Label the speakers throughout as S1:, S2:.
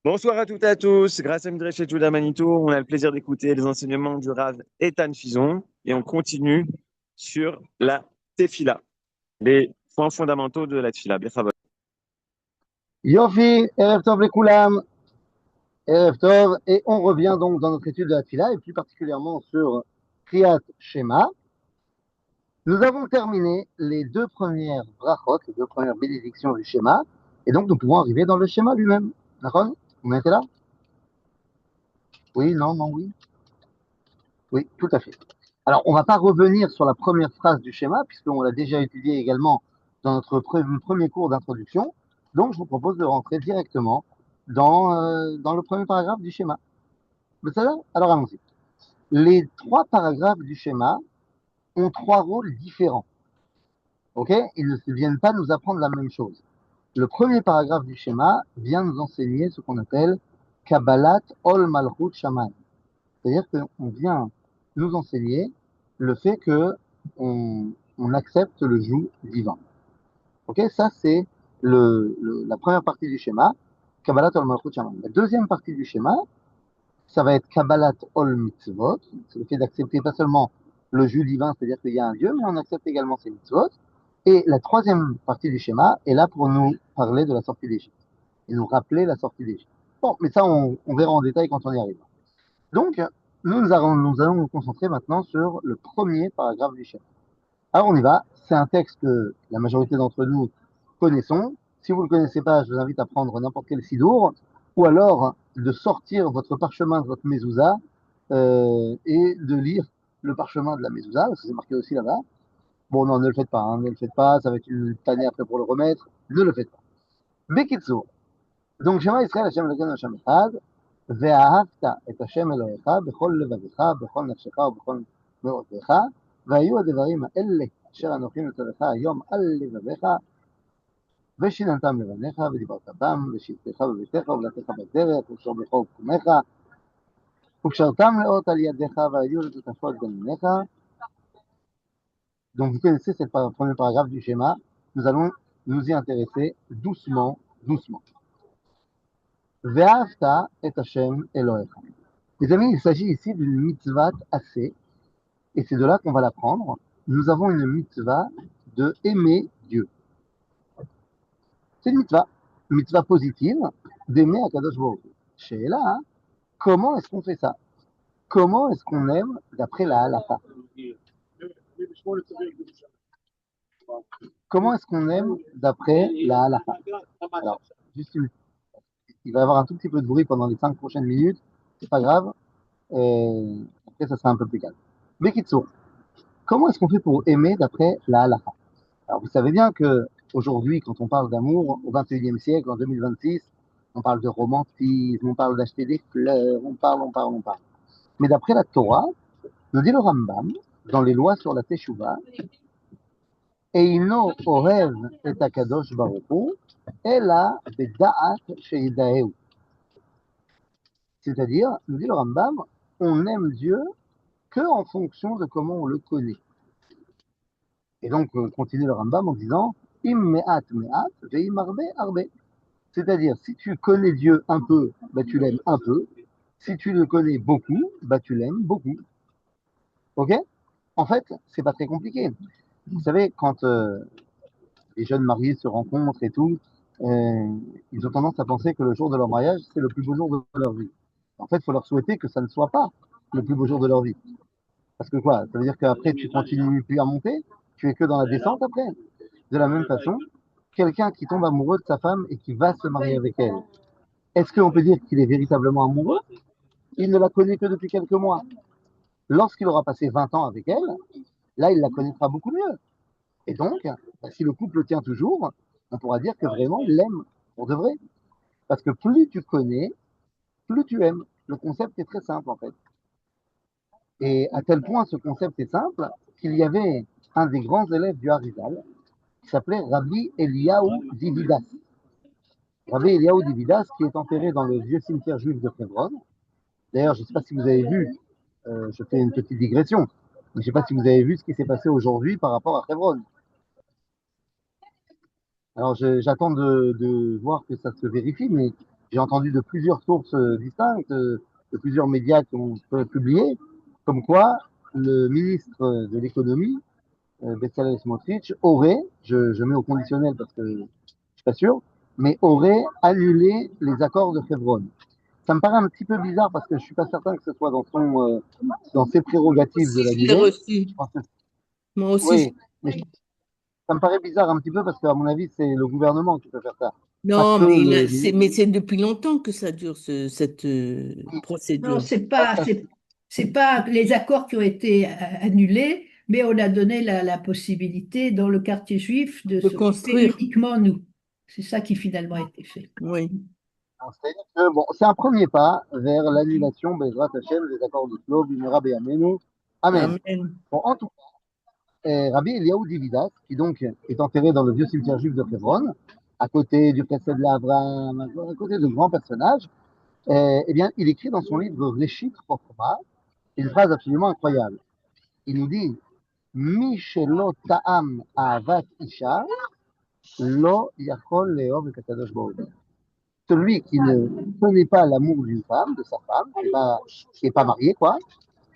S1: Bonsoir à toutes et à tous. Grâce à Midrash Juda Manito, on a le plaisir d'écouter les enseignements du Rav Ethan Fison et on continue sur la Tefila, les points fondamentaux de la Tefila. Bechavot.
S2: Yofi, Erev Tov Lekoulam, Erev Tov, et on revient donc dans notre étude de la Tfila, et plus particulièrement sur Kriyat Shema. Nous avons terminé les deux premières brachot, les deux premières bénédictions du Shema, et donc nous pouvons arriver dans le Shema lui-même. D'accord? On était là? Oui, non, non, oui. Oui, tout à fait. Alors, on ne va pas revenir sur la première phrase du schéma, puisqu'on l'a déjà étudié également dans notre premier cours d'introduction. Donc, je vous propose de rentrer directement dans le premier paragraphe du schéma. Mais ça, alors allons-y. Les trois paragraphes du schéma ont trois rôles différents. Ok? Ils ne viennent pas nous apprendre la même chose. Le premier paragraphe du schéma vient nous enseigner ce qu'on appelle Kabbalat Ol Malchut Shaman. C'est-à-dire qu'on vient nous enseigner le fait que on accepte le joug divin. Ok? Ça, c'est la première partie du schéma, Kabbalat Ol Malchut Shaman. La deuxième partie du schéma, ça va être Kabbalat Ol Mitzvot, c'est le fait d'accepter pas seulement le jus divin, c'est-à-dire qu'il y a un Dieu, mais on accepte également ses mitzvot. Et la troisième partie du schéma est là pour nous parler de la sortie d'Égypte et nous rappeler la sortie d'Égypte. Bon, mais ça, on verra en détail quand on y arrive. Donc, nous allons nous concentrer maintenant sur le premier paragraphe du schéma. Alors, on y va. C'est un texte que la majorité d'entre nous connaissons. Si vous ne le connaissez pas, je vous invite à prendre n'importe quel sidour ou alors de sortir votre parchemin de votre mezouza et de lire le parchemin de la mezouza, parce que c'est marqué aussi là-bas. Bon, non, ne le faites pas, hein, ne le faites pas, ça va être une tannée après pour le remettre. Ne le faites pas. Bekitsu. Donc, Shema Israël, Hashem Elokeinu, Hashem Echad, ואהבת את השם אלוהיך בכל לבביך, בכל נפשך ובכל מאודך, והיו הדברים האלה אשר אנוכי מצווך היום על לבביך, ושיננתם לבניך, ודיברת בם, ושבתך בביתך, ובלתך בדרך, ושורבך ובקומך, וקשרתם לאות על ידיך, והיו לשותפות בניניך. Donc vous connaissez ce premier paragraphe du schéma, nous allons nous y intéresser doucement, doucement. Ve'afta et Hashem Elohecha. Les amis, il s'agit ici d'une mitzvah assez, et c'est de là qu'on va l'apprendre. Nous avons une mitzvah de aimer Dieu. C'est une mitzvah positive, d'aimer Akadosh Baruch Hu. Chez là, comment est-ce qu'on fait ça? Comment est-ce qu'on aime d'après la halakha? Comment est-ce qu'on aime d'après la halakha? Alors, juste il va y avoir un tout petit peu de bruit pendant les 5 prochaines minutes, c'est pas grave. Après, ça sera un peu plus calme. Bekitsu, comment est-ce qu'on fait pour aimer d'après la halakha? Alors, vous savez bien que aujourd'hui, quand on parle d'amour, au XXIe siècle, en 2026, on parle de romantisme, on parle d'acheter des fleurs, on parle. Mais d'après la Torah, nous dit le Rambam, dans les lois sur la Teshuvah, Eino ohev et akadosh baruchu, ela beda'at sheidaeu. C'est-à-dire, nous dit le Rambam, on aime Dieu que en fonction de comment on le connaît. Et donc, continue le Rambam en disant, im me'at me'at, ve'im arbe arbe. C'est-à-dire, si tu connais Dieu un peu, bah, tu l'aimes un peu. Si tu le connais beaucoup, bah, tu l'aimes beaucoup. Ok? En fait, c'est pas très compliqué. Vous savez, quand les jeunes mariés se rencontrent et tout, ils ont tendance à penser que le jour de leur mariage, c'est le plus beau jour de leur vie. En fait, il faut leur souhaiter que ça ne soit pas le plus beau jour de leur vie. Parce que quoi? Ça veut dire qu'après, tu continues plus à monter, tu es que dans la descente après. De la même façon, quelqu'un qui tombe amoureux de sa femme et qui va se marier avec elle, est-ce qu'on peut dire qu'il est véritablement amoureux? Il ne la connaît que depuis quelques mois. Lorsqu'il aura passé 20 ans avec elle, là, il la connaîtra beaucoup mieux. Et donc, bah, si le couple tient toujours, on pourra dire que vraiment, il l'aime pour de vrai. Parce que plus tu connais, plus tu aimes. Le concept est très simple, en fait. Et à tel point, ce concept est simple qu'il y avait un des grands élèves du Harizal qui s'appelait Rabbi Eliyahu Dividas. Rabbi Eliyahu Dividas, qui est enterré dans le vieux cimetière juif de Hebron. D'ailleurs, je ne sais pas si vous avez vu, je fais une petite digression, mais je ne sais pas si vous avez vu ce qui s'est passé aujourd'hui par rapport à Hebron. Alors, j'attends de voir que ça se vérifie, mais j'ai entendu de plusieurs sources distinctes, de plusieurs médias qui ont publié, comme quoi le ministre de l'économie, Bezalel Smotrich, aurait, je mets au conditionnel parce que je suis pas sûr, mais aurait annulé les accords de Hebron. Ça me paraît un petit peu bizarre parce que je suis pas certain que ce soit dans ses prérogatives de
S3: Aussi, je l'ai
S2: l'annuler.
S3: reçu.
S2: Je pense que
S3: Moi aussi,
S2: oui, mais ça me paraît bizarre un petit peu parce qu'à mon avis, c'est le gouvernement qui peut faire ça. Pas
S3: non,
S2: que
S3: mais,
S2: le
S3: mais
S2: ministre.
S3: c'est depuis longtemps que ça dure, cette
S4: Non,
S3: procédure.
S4: c'est pas les accords qui ont été annulés, mais on a donné la possibilité dans le quartier juif de
S3: De
S4: s'occuper
S3: construire,
S4: uniquement nous. C'est ça qui finalement a été fait.
S3: oui.
S2: C'est-à-dire que, bon, c'est un premier pas vers l'annulation, Bezrat Hashem, des accords de Slo, Bimera Beyamenu. Amen.
S3: Amen.
S2: Bon, en tout cas, Rabbi Eliaou Dividas, qui donc est enterré dans le vieux cimetière juif de Hebron, à côté du Chesed l'Avraham, à côté de grands personnages, eh bien, il écrit dans son livre Réchit Chokhmah une phrase absolument incroyable. Il nous dit Mi shelo ta'am ahavat isha, lo yachol le'ov et kadosh baruch. Celui qui ne connaît pas l'amour d'une femme, de sa femme, qui est pas marié, quoi,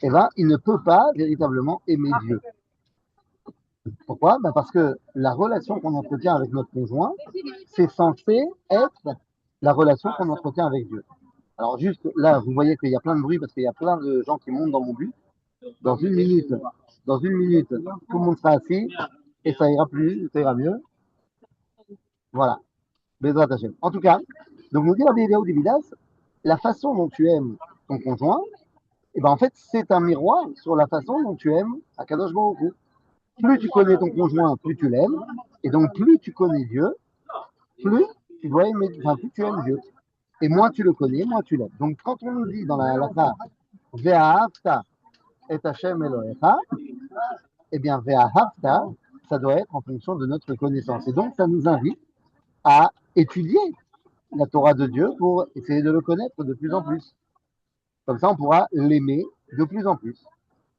S2: eh ben, il ne peut pas véritablement aimer Dieu. Pourquoi? Ben parce que la relation qu'on entretient avec notre conjoint, c'est censé être la relation qu'on entretient avec Dieu. Alors juste là, vous voyez qu'il y a plein de bruit parce qu'il y a plein de gens qui montent dans mon bus. Dans une minute, dans une minute, tout le monde sera assis et ça ira plus, ça ira mieux. Voilà. Bezrat Hashem. En tout cas, donc nous dit la Béhéliaou Dividas, la façon dont tu aimes ton conjoint, et ben en fait, c'est un miroir sur la façon dont tu aimes Akadosh Baruch Hu. Plus tu connais ton conjoint, plus tu l'aimes, et donc plus tu connais Dieu, plus tu dois aimer, enfin plus tu aimes Dieu. Et moins tu le connais, moins tu l'aimes. Donc quand on nous dit dans la halakha, Ve'ahavta et Hashem Elohecha, eh bien Ve'ahavta, ça doit être en fonction de notre connaissance. Et donc ça nous invite à étudier la Torah de Dieu pour essayer de le connaître de plus en plus. Comme ça, on pourra l'aimer de plus en plus.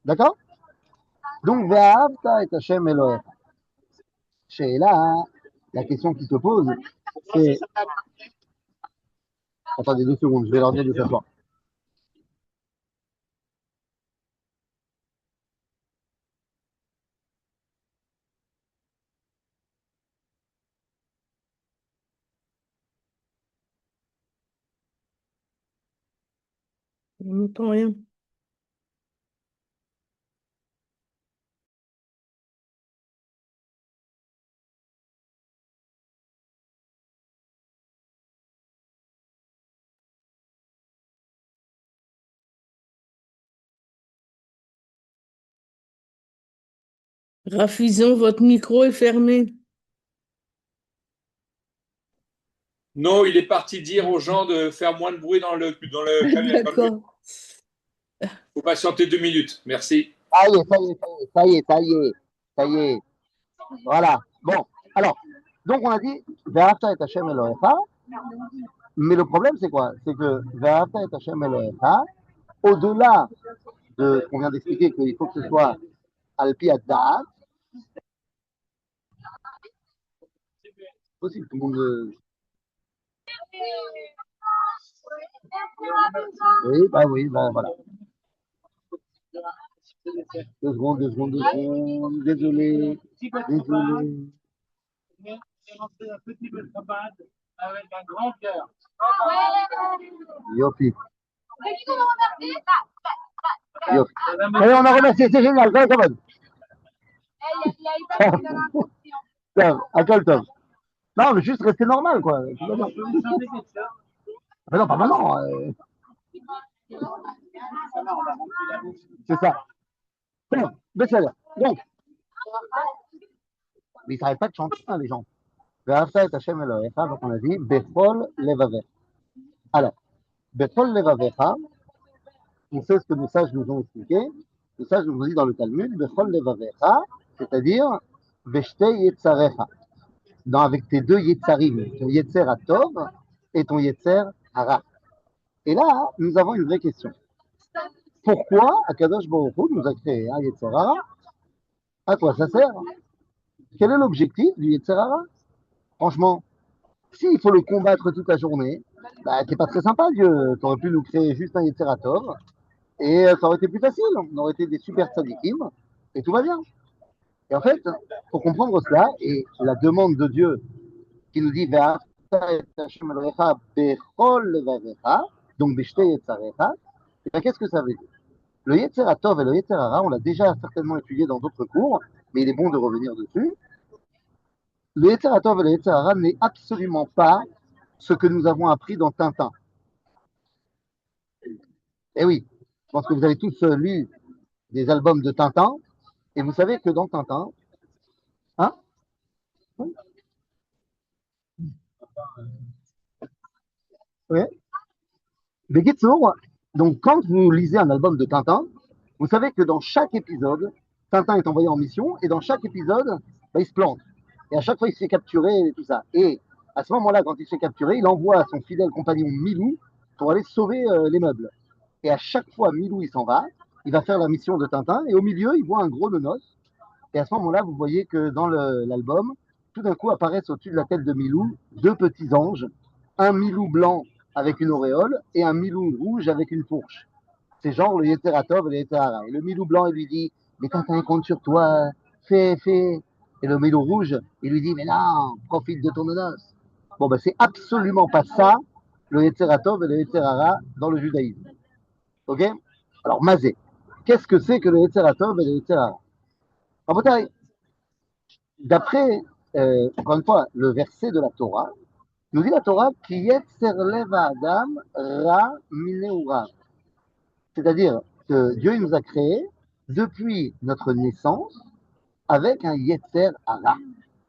S2: D'accord? Donc, Ve'ahavta et Hashem Elohecha. Sheila, la question qui se pose, c'est. Attendez 2 secondes, je vais leur dire de s'asseoir.
S3: On n'entend rien. Rafizon, votre micro est fermé.
S5: Non, il est parti dire aux gens de faire moins de bruit dans le camion.
S3: D'accord.
S5: Il faut patienter 2 minutes. Merci.
S2: Ça y est, ça y est, ça y est, ça y est, ça y est. Voilà. Bon, alors, donc on a dit Ve'ahavta et Hashem Elohecha, mais le problème c'est quoi? C'est que Ve'ahavta et Hashem Elohecha, au-delà de ce qu'on vient d'expliquer, qu'il faut que ce soit Alpi Ad-Da'at, possible, tout le monde. Oui, bah voilà. 2 secondes, 2 secondes, 2 secondes. Désolé, désolé. Yopi, Yopi. Allez, on a remercié, c'est génial, ça va. Top, à quel top? Non, mais juste rester normal, quoi. Mais non, pas maintenant. C'est ça. Bon, best-seller. Donc, mais ils n'arrêtent pas de chanter, hein, les gens. Ve'ahavta et Hashem Elohecha, donc on a dit, Bechol Levavecha. Alors, Bechol Levavecha, on sait ce que nos sages nous ont expliqué. Les sages nous ont dit dans le Talmud, Bechol Levavecha, c'est-à-dire, Beshte Yetzarecha. Avec tes deux Yetzarim, ton Yetzer Atov et ton Yetzer Hara. Et là, nous avons une vraie question. Pourquoi Akadosh Baruch Hu nous a créé un Yetzer Hara? À quoi ça sert? Quel est l'objectif du Yetzer Hara? Franchement, s'il faut le combattre toute la journée, Bah, t'es pas très sympa, Dieu. T'aurais pu nous créer juste un Yetzeratov et ça aurait été plus facile. On aurait été des super tzadikim et tout va bien. Et en fait, pour comprendre cela et la demande de Dieu qui nous dit Ve'afta et Hashem Elohecha bechol levavecha, donc beshte yetzarecha, et bien qu'est-ce que ça veut dire? Le Yetzeratov et le Yetzerara, on l'a déjà certainement étudié dans d'autres cours, mais il est bon de revenir dessus. Le Yetzeratov et le Yetzerara n'est absolument pas ce que nous avons appris dans Tintin. Eh oui, je pense que vous avez tous lu des albums de Tintin, et vous savez que dans Tintin, hein, ouais, Begitsour, donc quand vous lisez un album de Tintin, vous savez que dans chaque épisode, Tintin est envoyé en mission, et dans chaque épisode, bah, il se plante. Et à chaque fois, il se fait capturer et tout ça. Et à ce moment-là, quand il se fait capturer, il envoie son fidèle compagnon Milou pour aller sauver les meubles. Et à chaque fois, Milou, il s'en va, il va faire la mission de Tintin, et au milieu, il voit un gros nonos. Et à ce moment-là, vous voyez que dans l'album, tout d'un coup apparaissent au-dessus de la tête de Milou deux petits anges, un Milou blanc avec une auréole et un Milou rouge avec une fourche. C'est genre le Yetzeratov et le Yetzerara. Et le Milou blanc, il lui dit, mais Tintin compte sur toi, fais. Et le Milou rouge, il lui dit, mais non, profite de ton nonos. Bon, ben c'est absolument pas ça, le Yetzeratov et le Yetzerara dans le judaïsme. Ok? Alors, Mazé, qu'est-ce que c'est que le Yetzeratov et le Yetzerara? En fait, d'après, encore une fois, le verset de la Torah, nous dit la Torah qui yetzer lev adam ra mineura. C'est-à-dire que Dieu il nous a créés depuis notre naissance avec un yetzer hara.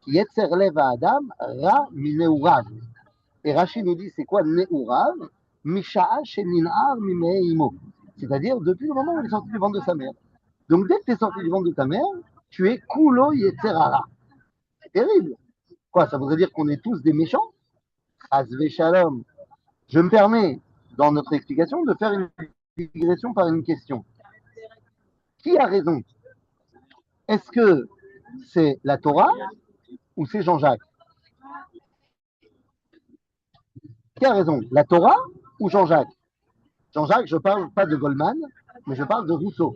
S2: Qui yetzer lev adam ra mineurav. Et Rachid nous dit c'est quoi neurav? Misha'a shenin'ar mimeimo. C'est-à-dire depuis le moment où il est sorti du ventre de sa mère. Donc dès que tu es sorti du ventre de ta mère, tu es kulo yetzer hara. C'est terrible. Quoi, ça voudrait dire qu'on est tous des méchants? Asvé shalom. Je me permets, dans notre explication, de faire une digression par une question. Qui a raison? Est-ce que c'est la Torah ou c'est Jean-Jacques? Qui a raison? La Torah ou Jean-Jacques? Jean-Jacques, je ne parle pas de Goldman, mais je parle de Rousseau.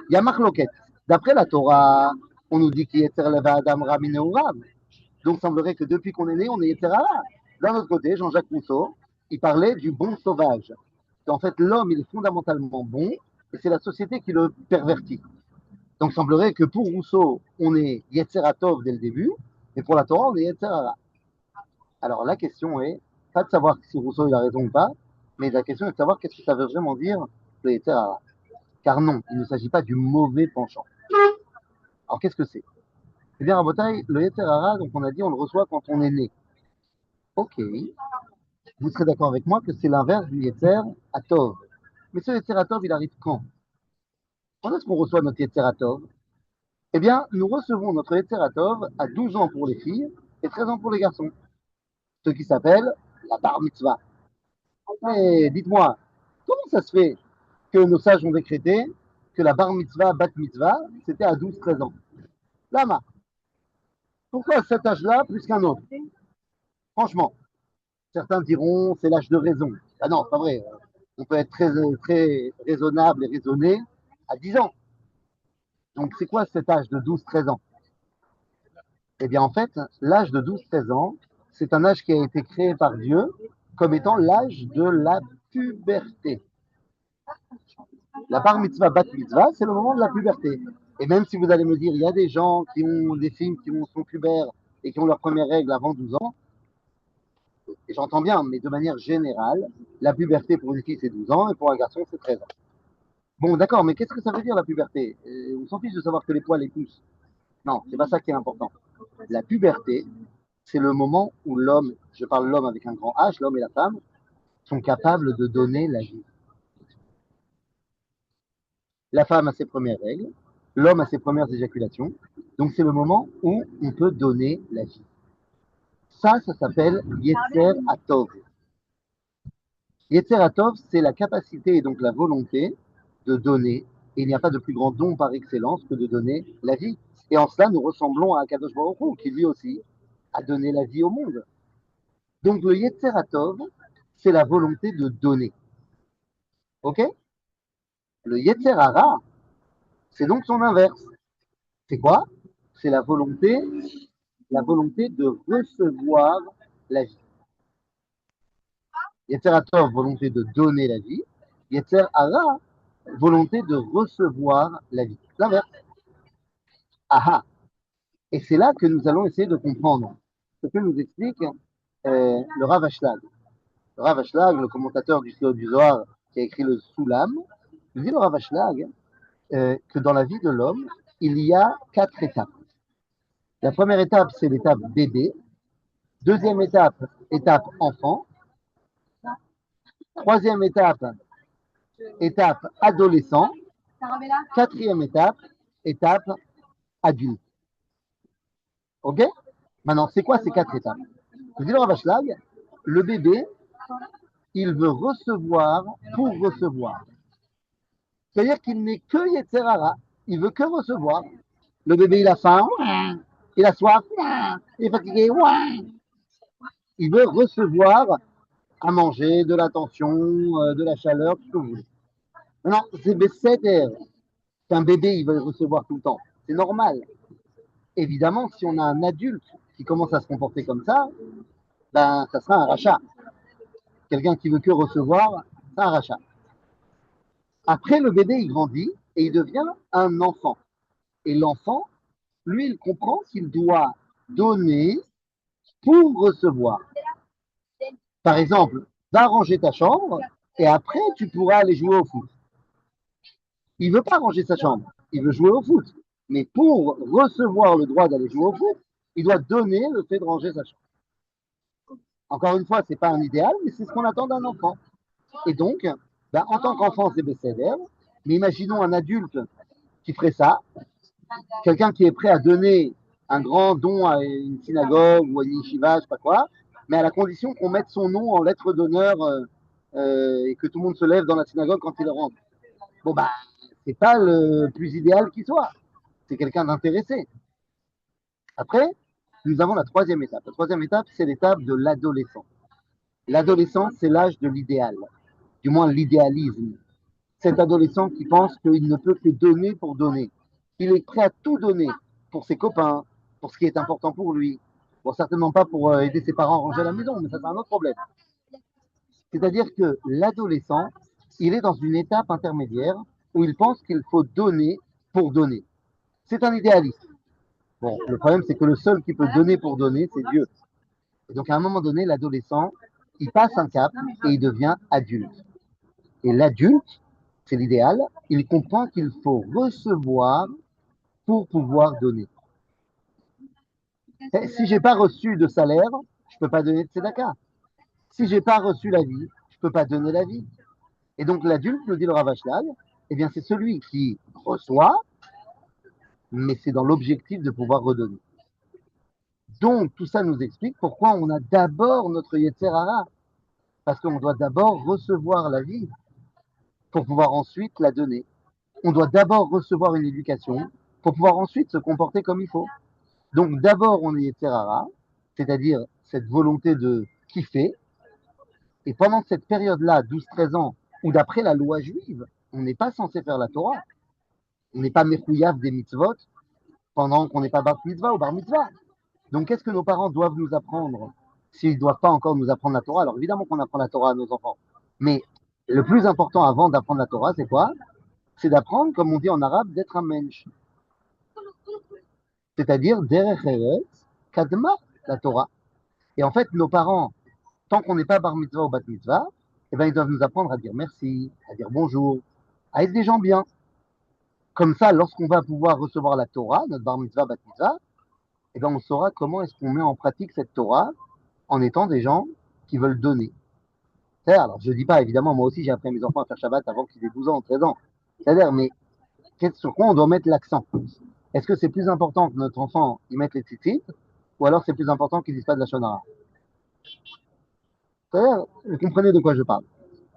S2: Il y a Marloquette. D'après la Torah, on nous dit qu'il est Adam Ramin Rav. Donc, il semblerait que depuis qu'on est né, on est Yetzerara. D'un autre côté, Jean-Jacques Rousseau, il parlait du bon sauvage. En fait, l'homme, il est fondamentalement bon, et c'est la société qui le pervertit. Donc, il semblerait que pour Rousseau, on est Yetzeratov dès le début, et pour la Torah, on est Yetzerara. Alors, la question est, pas de savoir si Rousseau il a raison ou pas, mais la question est de savoir qu'est-ce que ça veut vraiment dire le Yetzerara. Car non, il ne s'agit pas du mauvais penchant. Alors, qu'est-ce que c'est? Eh bien, Rabotai, le Yetzerara, donc on a dit, on le reçoit quand on est né. Ok, vous serez d'accord avec moi que c'est l'inverse du Yetzer Atov. Mais ce Yetzer Atov, il arrive quand? Quand est-ce qu'on reçoit notre Yetzer Atov? Eh bien, nous recevons notre Yetzer Atov à 12 ans pour les filles et 13 ans pour les garçons. Ce qui s'appelle la bar mitzvah. Mais dites-moi, comment ça se fait que nos sages ont décrété que la bar mitzvah, bat mitzvah, c'était à 12-13 ans? Lama, pourquoi cet âge-là plus qu'un autre? Franchement, certains diront c'est l'âge de raison. Ah non, c'est pas vrai. On peut être très raisonnable et raisonné à 10 ans. Donc c'est quoi cet âge de 12-13 ans? Eh bien en fait, l'âge de 12-13 ans, c'est un âge qui a été créé par Dieu comme étant l'âge de la puberté. La bar mitzvah, bat mitzvah, c'est le moment de la puberté. Et même si vous allez me dire, il y a des gens qui ont des filles qui sont pubères et qui ont leurs premières règles avant 12 ans, et j'entends bien, mais de manière générale, la puberté pour une fille c'est 12 ans et pour un garçon c'est 13 ans. Bon, d'accord, mais qu'est-ce que ça veut dire la puberté? On s'en fiche de savoir que les poils les poussent. Non, c'est pas ça qui est important. La puberté, c'est le moment où l'homme, je parle l'homme avec un grand H, l'homme et la femme, sont capables de donner la vie. La femme a ses premières règles, l'homme a ses premières éjaculations, donc c'est le moment où on peut donner la vie. Ça s'appelle Yetzer Atov. Yetzer Atov, c'est la capacité et donc la volonté de donner, et il n'y a pas de plus grand don par excellence que de donner la vie. Et en cela, nous ressemblons à Akadosh Baruch Hu, qui lui aussi a donné la vie au monde. Donc le Yetzeratov, c'est la volonté de donner. Ok? Le Yetzerara, c'est donc son inverse. C'est quoi? C'est la volonté de recevoir la vie. Yetzeratov, volonté de donner la vie. Yetzerara, volonté de recevoir la vie. L'inverse. Aha. Et c'est là que nous allons essayer de comprendre ce que nous explique le Rav Ashlag. Le Rav Ashlag, le commentateur du Zohar qui a écrit le Soulam, il dit le Rav Ashlag que dans la vie de l'homme, il y a 4 étapes. La première étape, c'est l'étape bébé. Deuxième étape, étape enfant. Troisième étape, étape adolescent. Quatrième étape, étape adulte. Ok? Maintenant, c'est quoi ces 4 étapes? Je dis le Rav Ashlag, le bébé, il veut recevoir pour recevoir. C'est-à-dire qu'il n'est que Yetzerara, il veut que recevoir. Le bébé, il a faim, il a soif, il est fatigué, il veut recevoir à manger, de l'attention, de la chaleur, tout ce que vous voulez. Maintenant, c'est Besséder. Qu'un bébé, il veut recevoir tout le temps. C'est normal. Évidemment, si on a un adulte qui commence à se comporter comme ça, ben, ça sera un rachat. Quelqu'un qui veut que recevoir, c'est un rachat. Après, le bébé, il grandit et il devient un enfant. Et l'enfant, lui, il comprend qu'il doit donner pour recevoir. Par exemple, va ranger ta chambre et après, tu pourras aller jouer au foot. Il ne veut pas ranger sa chambre, il veut jouer au foot. Mais pour recevoir le droit d'aller jouer au foot, il doit donner le fait de ranger sa chambre. Encore une fois, ce n'est pas un idéal, mais c'est ce qu'on attend d'un enfant. Et donc, ben, en tant qu'enfant, c'est Besséder. Mais imaginons un adulte qui ferait ça, quelqu'un qui est prêt à donner un grand don à une synagogue ou à une yeshiva, je sais pas quoi, mais à la condition qu'on mette son nom en lettre d'honneur et que tout le monde se lève dans la synagogue quand il rentre. Bon, bah, c'est pas le plus idéal qui soit. C'est quelqu'un d'intéressé. Après, nous avons la troisième étape. La troisième étape, c'est l'étape de l'adolescent. L'adolescent, c'est l'âge de l'idéal, du moins l'idéalisme. Cet adolescent qui pense qu'il ne peut que donner pour donner. Il est prêt à tout donner pour ses copains, pour ce qui est important pour lui. Bon, certainement pas pour aider ses parents à ranger la maison, mais ça, c'est un autre problème. C'est-à-dire que l'adolescent, il est dans une étape intermédiaire où il pense qu'il faut donner pour donner. C'est un idéaliste. Bon, le problème, c'est que le seul qui peut donner pour donner, c'est Dieu. Et donc, à un moment donné, l'adolescent, il passe un cap et il devient adulte. Et l'adulte, c'est l'idéal, il comprend qu'il faut recevoir pour pouvoir donner. Et si j'ai pas reçu de salaire, je peux pas donner de tzedaka. Si j'ai pas reçu la vie, je peux pas donner la vie. Et donc l'adulte, nous dit le Rav Ashlag, eh bien c'est celui qui reçoit, mais c'est dans l'objectif de pouvoir redonner. Donc tout ça nous explique pourquoi on a d'abord notre Yetzer Hara, parce qu'on doit d'abord recevoir la vie pour pouvoir ensuite la donner. On doit d'abord recevoir une éducation pour pouvoir ensuite se comporter comme il faut. Donc d'abord on est Yetzer Hara, c'est-à-dire cette volonté de kiffer, et pendant cette période-là, 12-13 ans, où d'après la loi juive, on n'est pas censé faire la Torah, on n'est pas mechouyav des mitzvot pendant qu'on n'est pas bar mitzvah ou bar mitzvah. Donc qu'est-ce que nos parents doivent nous apprendre s'ils ne doivent pas encore nous apprendre la Torah? Alors évidemment qu'on apprend la Torah à nos enfants, mais le plus important avant d'apprendre la Torah, c'est quoi? C'est d'apprendre, comme on dit en arabe, d'être un mensch. C'est-à-dire derech eretz kadma la Torah. Et en fait, nos parents, tant qu'on n'est pas bar mitzvah ou bat mitzvah, eh ben, ils doivent nous apprendre à dire merci, à dire bonjour, à être des gens bien. Comme ça, lorsqu'on va pouvoir recevoir la Torah, notre bar mitzvah, bat mitzvah, eh ben, on saura comment est-ce qu'on met en pratique cette Torah en étant des gens qui veulent donner. Alors, je ne dis pas, évidemment, moi aussi, j'ai appris à mes enfants à faire Shabbat avant qu'ils aient 12 ans, 13 ans. C'est-à-dire, mais sur quoi on doit mettre l'accent? Est-ce que c'est plus important que notre enfant y mette les tzitzit, ou alors c'est plus important qu'il ne dise pas de la shonara? C'est-à-dire, vous comprenez de quoi je parle.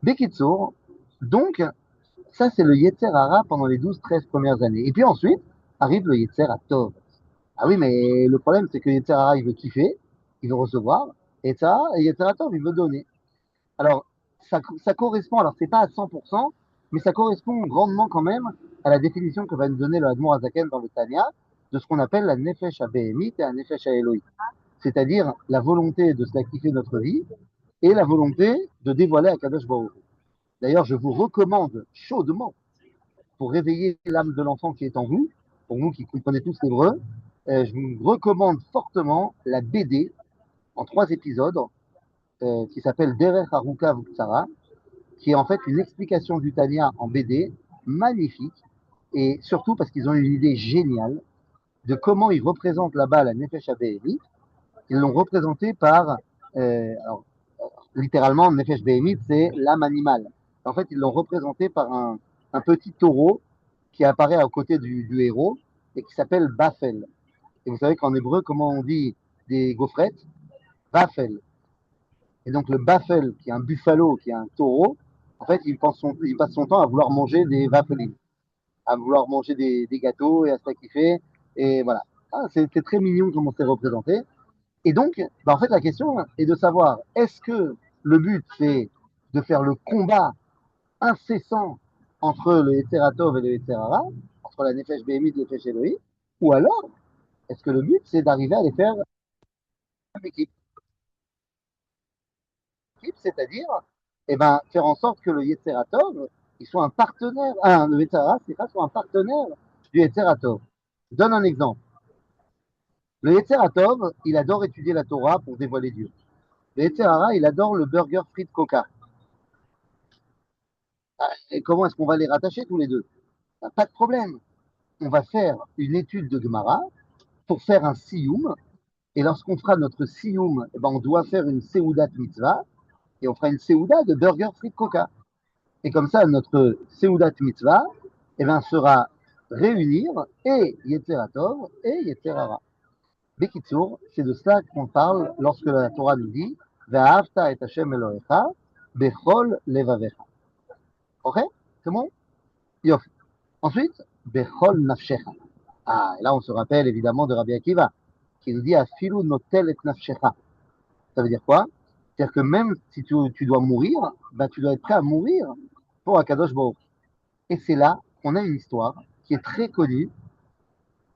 S2: Bekitsour, donc, ça c'est le Yetzer Hara pendant les 12-13 premières années. Et puis ensuite, arrive le Yetzer Tov. Ah oui, mais le problème c'est que le Yetzer Hara, il veut kiffer, il veut recevoir, Etza, et Yetzer Tov, il veut donner. Alors, ça correspond, alors c'est pas à 100%, mais ça correspond grandement quand même à la définition que va nous donner le Admor Azaken dans le Tanya de ce qu'on appelle la Nefesh HaBehemit et la Nefesh HaElohit. C'est-à-dire la volonté de sacrifier notre vie et la volonté de dévoiler Akadosh Baruch Hu. D'ailleurs, je vous recommande chaudement, pour réveiller l'âme de l'enfant qui est en vous, pour vous qui comprenez tous l'hébreu, je vous recommande fortement la BD en 3 épisodes qui s'appelle Derech Haruka Vuksara, qui est en fait une explication du Tanya en BD magnifique, et surtout parce qu'ils ont une idée géniale de comment ils représentent là-bas la Nefesh Behemit. Ils l'ont représenté par, alors, littéralement, Nefesh Behemit, c'est l'âme animale. En fait, ils l'ont représenté par un petit taureau qui apparaît à côté du héros et qui s'appelle Bafel. Et vous savez qu'en hébreu, comment on dit des gaufrettes? Bafel. Et donc le Bafel, qui est un buffalo, qui est un taureau, en fait, il passe son temps à vouloir manger des vafelines, à vouloir manger des gâteaux et à se kiffer. Et voilà. Ah, c'est très mignon comment c'est représenté. Et donc, bah, en fait, la question est de savoir, est-ce que le but, c'est de faire le combat incessant entre le Yetzeratov et le Yetzerara, entre la Nefesh Behemit et le Nefesh Elohim, ou alors, est-ce que le but, c'est d'arriver à les faire en équipe, c'est-à-dire eh ben, faire en sorte que le Yetzeratov, il soit un partenaire, le Yetzerara, soit un partenaire du Yetzeratov. Je donne un exemple. Le Yetzeratov, il adore étudier la Torah pour dévoiler Dieu. Le Yetzerara, il adore le burger frites Coca. Et comment est-ce qu'on va les rattacher tous les deux? Ben, pas de problème. On va faire une étude de Gemara pour faire un siyum. Et lorsqu'on fera notre siyum, eh ben, on doit faire une seudat mitzvah. Et on fera une seuda de burger frites Coca. Et comme ça, notre seudat mitzvah eh ben, sera réunir et Yetzeratov et Yetzerara. Bekitsour, c'est de cela qu'on parle lorsque la Torah nous dit Ve'ahavta et Hashem Elohecha bechol levavecha. Ok? C'est bon? Yof. Ensuite, bechol nafshecha. Ah, et là on se rappelle évidemment de Rabbi Akiva qui nous dit Afilu notel et nafshecha. Ça veut dire quoi? C'est-à-dire que même si tu dois mourir, ben, tu dois être prêt à mourir pour Akadosh Baruch. Et c'est là qu'on a une histoire qui est très connue,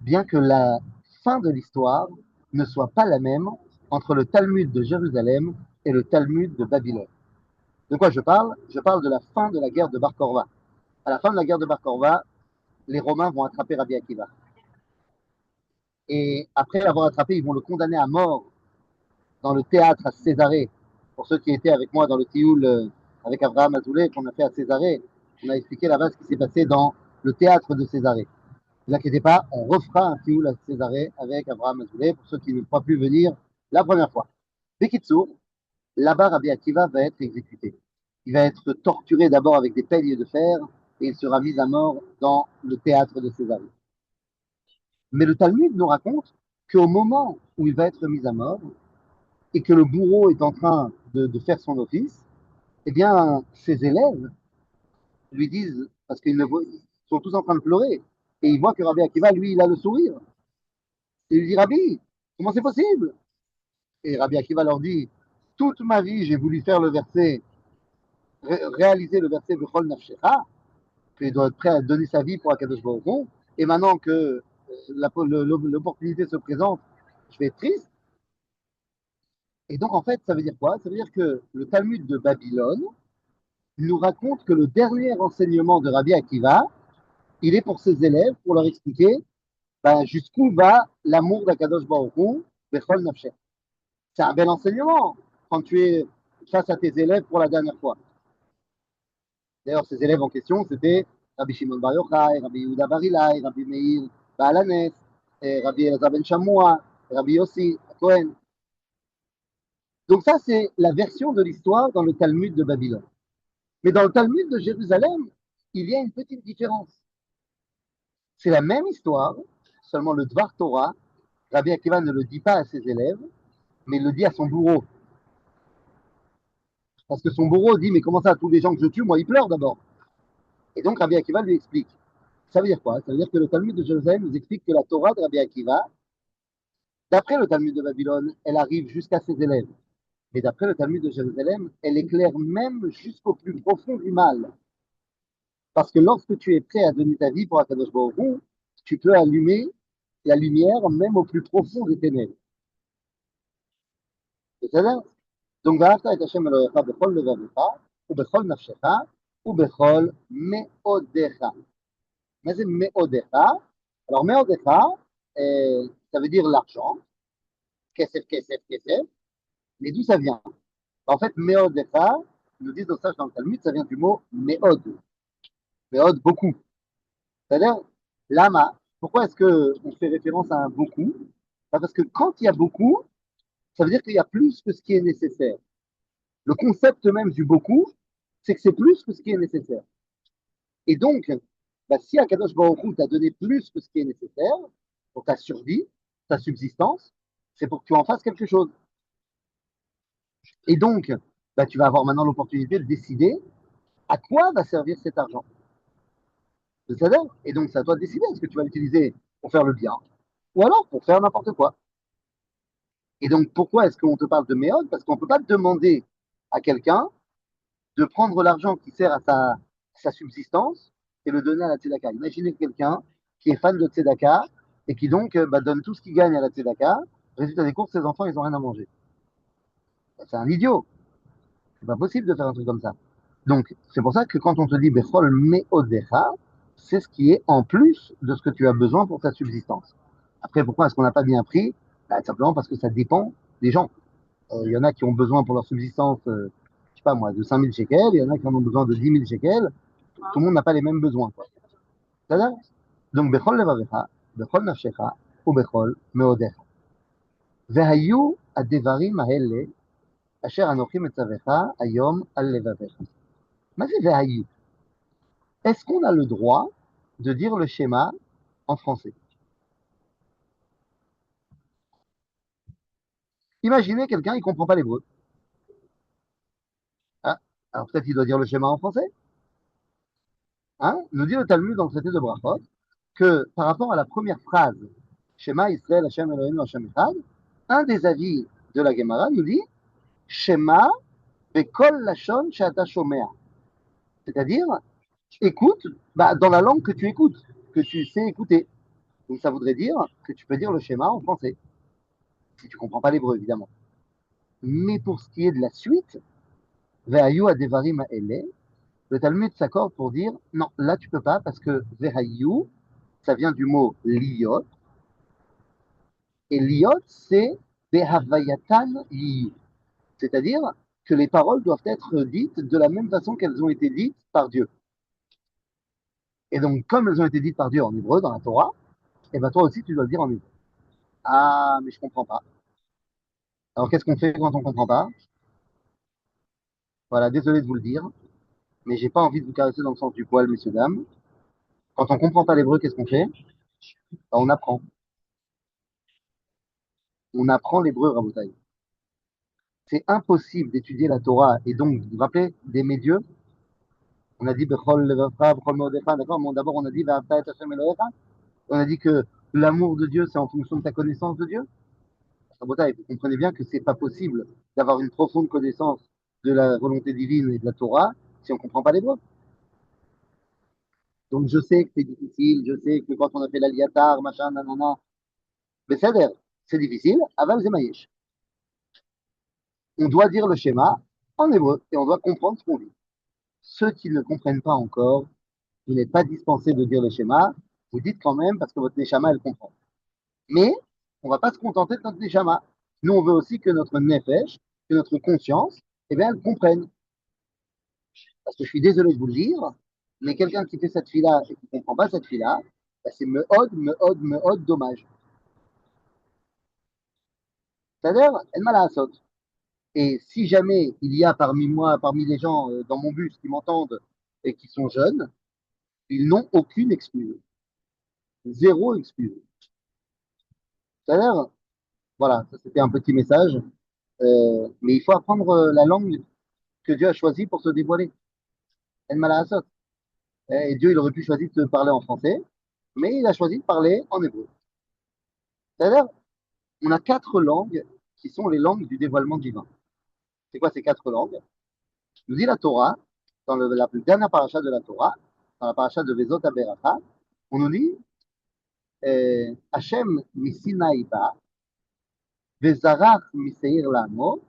S2: bien que la fin de l'histoire ne soit pas la même entre le Talmud de Jérusalem et le Talmud de Babylone. De quoi je parle? Je parle de la fin de la guerre de Bar Korva. À la fin de la guerre de Bar Korva, les Romains vont attraper Rabbi Akiva. Et après l'avoir attrapé, ils vont le condamner à mort dans le théâtre à Césarée. Pour ceux qui étaient avec moi dans le Tioul avec Abraham Azoulay qu'on a fait à Césarée, on a expliqué là-bas ce qui s'est passé dans le théâtre de Césarée. Ne vous inquiétez pas, on refera un Tioul à Césarée avec Abraham Azoulay pour ceux qui ne pourront plus venir la première fois. Bekitsour, là-bas, Rabbi Akiva va être exécuté. Il va être torturé d'abord avec des peignes de fer et il sera mis à mort dans le théâtre de Césarée. Mais le Talmud nous raconte qu'au moment où il va être mis à mort et que le bourreau est en train de faire son office, eh bien, ses élèves lui disent, parce qu'ils sont tous en train de pleurer, et ils voient que Rabbi Akiva, lui, il a le sourire. Et il lui dit, Rabbi, comment c'est possible? Et Rabbi Akiva leur dit, toute ma vie, j'ai voulu faire le verset, réaliser le verset Bechol Nafshecha, qu'il doit être prêt à donner sa vie pour Akadosh Baruch Hu, et maintenant que l'opportunité se présente, je vais être triste. Et donc, en fait, ça veut dire quoi? Ça veut dire que le Talmud de Babylone nous raconte que le dernier enseignement de Rabbi Akiva, il est pour ses élèves, pour leur expliquer ben, jusqu'où va l'amour d'Akadosh Baruch Hu, Bechol Nafshecha. C'est un bel enseignement quand tu es face à tes élèves pour la dernière fois. D'ailleurs, ces élèves en question, c'était Rabbi Shimon Bar Yochai, Rabbi Yehuda Bar Ilai, Rabbi Meir Baal HaNes, Rabbi Elazar ben Shamoua, Rabbi Yossi Cohen. Donc ça, c'est la version de l'histoire dans le Talmud de Babylone. Mais dans le Talmud de Jérusalem, il y a une petite différence. C'est la même histoire, seulement le Dvar Torah, Rabbi Akiva ne le dit pas à ses élèves, mais il le dit à son bourreau. Parce que son bourreau dit, mais comment ça, tous les gens que je tue, moi, ils pleurent d'abord. Et donc Rabbi Akiva lui explique. Ça veut dire quoi? Ça veut dire que le Talmud de Jérusalem nous explique que la Torah de Rabbi Akiva, d'après le Talmud de Babylone, elle arrive jusqu'à ses élèves. Mais d'après le Talmud de Jérusalem, elle éclaire même jusqu'au plus profond du mal. Parce que lorsque tu es prêt à donner ta vie pour Akadosh Baruch Hu, tu peux allumer la lumière même au plus profond des ténèbres. בסדר? donc, ואהבת את השם אלוהיך בכל לבביך, ובכל נפשך, ובכל מאודיך. מה זה מאודיך? Alors, מאודיך, ça veut dire l'argent, kesef, kesef, kesef, mais d'où ça vient? En fait, מאודיך, nous disent dans le Talmud, ça vient du mot méod. Méod, beaucoup. C'est-à-dire, lama, pourquoi est-ce qu'on fait référence à un beaucoup? Parce que quand il y a beaucoup, ça veut dire qu'il y a plus que ce qui est nécessaire. Le concept même du beaucoup, c'est que c'est plus que ce qui est nécessaire. Et donc, bah, si Akadosh Baruch Hu t'a donné plus que ce qui est nécessaire pour ta survie, ta subsistance, c'est pour que tu en fasses quelque chose. Et donc, bah, tu vas avoir maintenant l'opportunité de décider à quoi va servir cet argent. C'est-à-dire, et donc, c'est à toi de décider. Est-ce que tu vas l'utiliser pour faire le bien ou alors pour faire n'importe quoi? Et donc, pourquoi est-ce qu'on te parle de méode? Parce qu'on ne peut pas demander à quelqu'un de prendre l'argent qui sert à sa subsistance et le donner à la tzedaka. Imaginez quelqu'un qui est fan de tzedaka et qui donc bah, donne tout ce qu'il gagne à la tzedaka. Résultat des courses, ses enfants, ils n'ont rien à manger. C'est un idiot. C'est pas possible de faire un truc comme ça. Donc, c'est pour ça que quand on te dit Bechol Meodecha, c'est ce qui est en plus de ce que tu as besoin pour ta subsistance. Après, pourquoi est-ce qu'on n'a pas bien pris? Bah, simplement parce que ça dépend des gens. Il y en a qui ont besoin pour leur subsistance, je sais pas moi, de 5000 shekels, il y en a qui en ont besoin de 10 000 shekels. Tout le monde n'a pas les mêmes besoins. C'est-à-dire? Donc, Bechol Levavecha, Bechol Nafshecha, ou Bechol Meodecha. והיו הדברים האלה אשר אנוכי מצווך היום על לבביך. מה זה והיו? Est-ce qu'on a le droit de dire le schéma en français? Imaginez quelqu'un, il ne comprend pas l'hébreu. Hein? Alors peut-être qu'il doit dire le schéma en français. Hein? Nous dit le Talmud dans le traité de Brachot que par rapport à la première phrase, Shema Israël Hashem Eloheinu Hashem Echad, un des avis de la Gemara nous dit Shema Bekol Lashon She'ata Shomea. C'est-à-dire, écoute bah, dans la langue que tu écoutes, que tu sais écouter. Donc ça voudrait dire que tu peux dire le schéma en français, si tu ne comprends pas l'hébreu, évidemment. Mais pour ce qui est de la suite, Vehayu Adevarim Ha'ele, le Talmud s'accorde pour dire non, là tu peux pas parce que Vehayu, ça vient du mot liot, et liot c'est Behavayatan Liyu, c'est-à-dire que les paroles doivent être dites de la même façon qu'elles ont été dites par Dieu. Et donc, comme elles ont été dites par Dieu en hébreu dans la Torah, et ben toi aussi tu dois le dire en hébreu. Ah, mais je comprends pas. Alors qu'est-ce qu'on fait quand on comprend pas? Voilà, désolé de vous le dire, mais j'ai pas envie de vous caresser dans le sens du poil, messieurs, dames. Quand on comprend pas l'hébreu, qu'est-ce qu'on fait? Ben, on apprend. On apprend l'hébreu, Rabotai. C'est impossible d'étudier la Torah et donc, vous vous rappelez, d'aimer Dieu. On a dit, Bechol Levavcha, Bechol Meodecha, d'accord? Bon, d'abord, on a dit, Ve'ahavta et Hashem Elohecha. On a dit que l'amour de Dieu, c'est en fonction de ta connaissance de Dieu. Rabotai, vous comprenez bien que c'est pas possible d'avoir une profonde connaissance de la volonté divine et de la Torah si on comprend pas l'hébreu. Donc, je sais que c'est difficile, je sais que quand on a fait l'aliatar, machin, nanana, mais c'est difficile, aval zemayesh. On doit dire le schéma en hébreu et on doit comprendre ce qu'on dit. Ceux qui ne comprennent pas encore, vous n'êtes pas dispensé de dire le schéma, vous dites quand même parce que votre neshama, elle comprend. Mais on ne va pas se contenter de notre neshama. Nous, on veut aussi que notre nefesh, que notre conscience, eh bien, elle comprenne. Parce que je suis désolé de vous le dire, mais quelqu'un qui fait cette fille-là et qui ne comprend pas cette fille-là, ben c'est meod, dommage. C'est-à-dire, elle m'a la saute. Et si jamais il y a parmi moi, parmi les gens dans mon bus qui m'entendent et qui sont jeunes, ils n'ont aucune excuse. Zéro excuse. C'est-à-dire, voilà, ça c'était un petit message. Mais il faut apprendre la langue que Dieu a choisie pour se dévoiler. El Malasot. Et Dieu, il aurait pu choisir de parler en français, mais il a choisi de parler en hébreu. C'est-à-dire, on a 4 langues qui sont les langues du dévoilement divin. C'est quoi ces quatre langues? Nous dit la Torah, dans la dernière paracha de la Torah, dans la paracha de Vezot Aberacha, on nous dit Hashem misinaï ba, vezarach miseir lamo,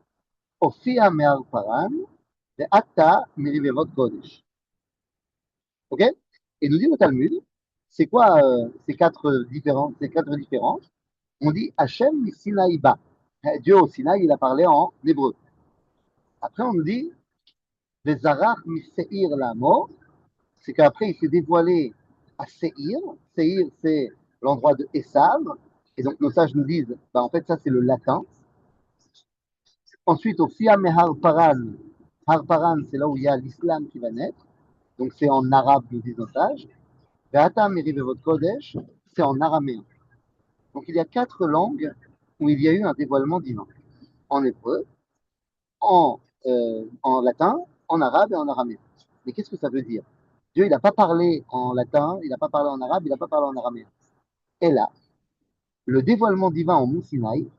S2: ofia me'ar paran, ve'ata mirivevot kodesh. Ok? Et nous dit le Talmud, c'est quoi ces quatre différences? On dit Hashem misinaï ba. Dieu au Sinaï, il a parlé en hébreu. Après, on nous dit vezarach miseir lamo, c'est qu'après, il s'est dévoilé à Seir. Seir, c'est l'endroit de Esav. Et donc, nos sages nous disent, bah, en fait, ça, c'est le latin. Ensuite, au Fiam et Harparan. Harparan, c'est là où il y a l'islam qui va naître. Donc, c'est en arabe, nous disent nos sages. Ve'atam Merivevot Kodesh, c'est en araméen. Donc, il y a quatre langues où il y a eu un dévoilement divin. En hébreu, en latin, en arabe et en araméen. Mais qu'est-ce que ça veut dire? Dieu, il n'a pas parlé en latin, il n'a pas parlé en arabe, il n'a pas parlé en araméen. Et là, le dévoilement divin au Mont Sinaï,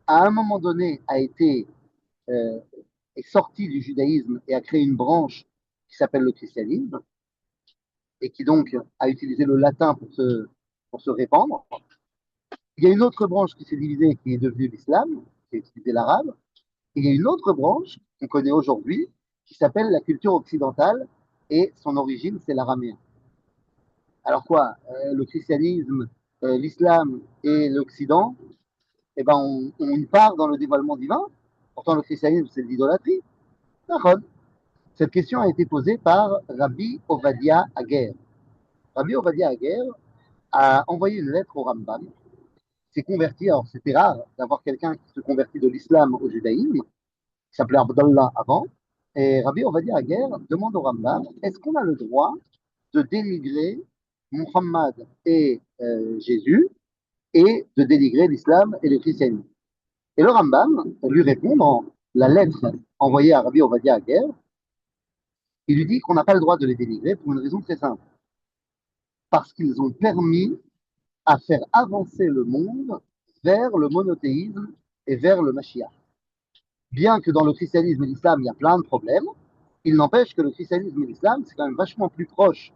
S2: à un moment donné, est sorti du judaïsme et a créé une branche qui s'appelle le christianisme, et qui donc a utilisé le latin pour se répandre. Il y a une autre branche qui s'est divisée, qui est devenue l'islam, qui a utilisé l'arabe. Et il y a une autre branche qu'on connaît aujourd'hui, qui s'appelle la culture occidentale, et son origine, c'est l'araméen. Alors quoi, le christianisme, l'islam et l'Occident, eh ben on y part dans le dévoilement divin. Pourtant, le christianisme, c'est de l'idolâtrie. D'accord. Cette question a été posée par Rabbi Ovadia Aguer. Rabbi Ovadia Aguer a envoyé une lettre au Rambam, s'est converti, alors c'était rare d'avoir quelqu'un qui se convertit de l'islam au judaïsme, qui s'appelait Abdallah avant, et Rabbi Ovadia Aguer demande au Rambam, est-ce qu'on a le droit de dénigrer Muhammad et Jésus et de dénigrer l'islam et le christianisme? Et le Rambam lui répond dans la lettre envoyée à Rabbi Ovadia Aguer, il lui dit qu'on n'a pas le droit de les dénigrer pour une raison très simple. Parce qu'ils ont permis à faire avancer le monde vers le monothéisme et vers le Mashiach. Bien que dans le christianisme et l'islam, il y a plein de problèmes, il n'empêche que le christianisme et l'islam, c'est quand même vachement plus proche